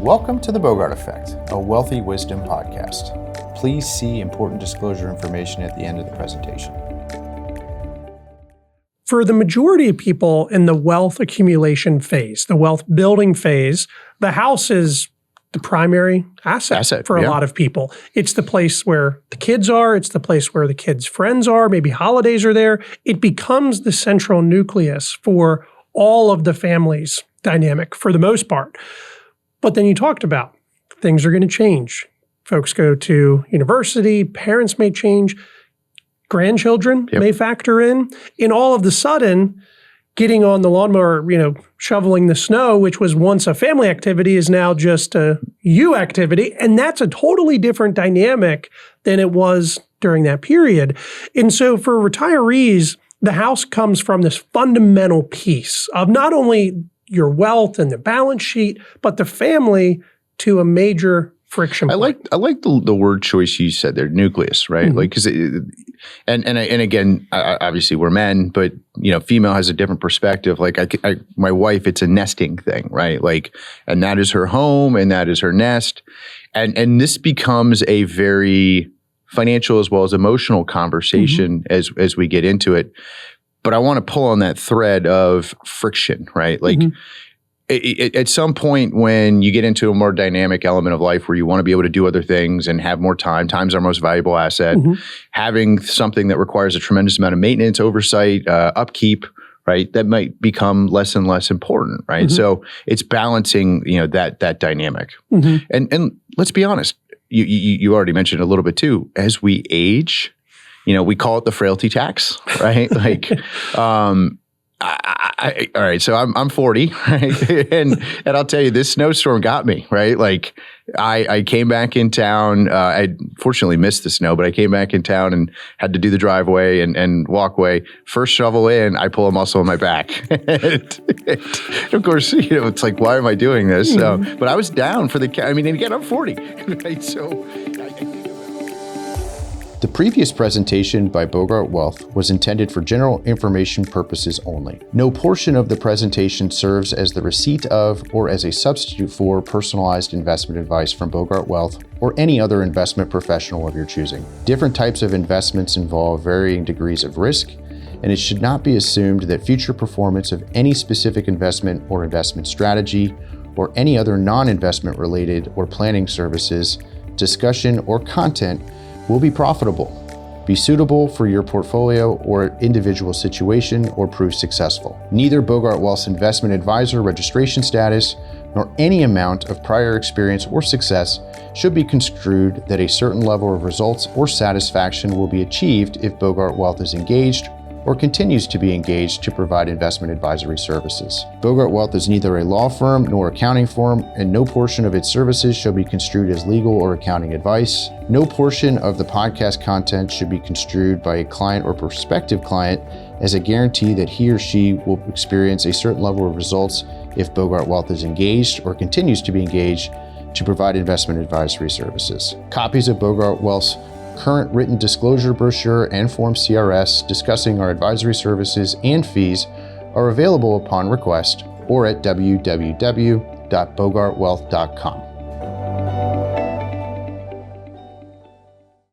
Welcome to the Bogart Effect, a wealthy wisdom podcast. Please see important disclosure information at the end of the presentation. For the majority of people in the wealth accumulation phase, the wealth building phase, the house is the primary asset for a lot of people. It's the place where the kids are. It's the place where the kids' friends are. Maybe holidays are there. It becomes the central nucleus for all of the family's dynamic for the most part. But then you talked about things are going to change. Folks go to university, parents may change, grandchildren may factor in. And all of the sudden, getting on the lawnmower, shoveling the snow, which was once a family activity, is now just a you activity. And that's a totally different dynamic than it was during that period. And so for retirees, the house comes from this fundamental piece of not only your wealth and the balance sheet, but the family to a major friction point. I like the word choice you said there, nucleus, right? Mm-hmm. Like, because and again, obviously we're men, but female has a different perspective. Like my wife, it's a nesting thing, right? Like, and that is her home, and that is her nest, and this becomes a very financial as well as emotional conversation as we get into it. But I want to pull on that thread of friction, right? Like at some point when you get into a more dynamic element of life where you want to be able to do other things and have more time, time's our most valuable asset, having something that requires a tremendous amount of maintenance, oversight, upkeep, right? That might become less and less important, right? So it's balancing, that dynamic. And let's be honest, you already mentioned a little bit too, as we age, we call it the frailty tax, right? Like, all right, so I'm 40, right? and I'll tell you, this snowstorm got me, right? Like, I came back in town. I fortunately missed the snow, but I came back in town and had to do the driveway and walkway. First shovel in, I pull a muscle in my back. and of course, it's like, why am I doing this? But I was down for and again, I'm 40, right? So. The previous presentation by Bogart Wealth was intended for general information purposes only. No portion of the presentation serves as the receipt of or as a substitute for personalized investment advice from Bogart Wealth or any other investment professional of your choosing. Different types of investments involve varying degrees of risk, and it should not be assumed that future performance of any specific investment or investment strategy or any other non-investment related or planning services, discussion, or content will be profitable, be suitable for your portfolio or individual situation, or prove successful. Neither Bogart Wealth's investment advisor registration status nor any amount of prior experience or success should be construed that a certain level of results or satisfaction will be achieved if Bogart Wealth is engaged or continues to be engaged to provide investment advisory services. Bogart Wealth is neither a law firm nor accounting firm, and no portion of its services shall be construed as legal or accounting advice. No portion of the podcast content should be construed by a client or prospective client as a guarantee that he or she will experience a certain level of results if Bogart Wealth is engaged or continues to be engaged to provide investment advisory services. Copies of Bogart Wealth's current written disclosure brochure and Form CRS discussing our advisory services and fees are available upon request or at www.bogartwealth.com.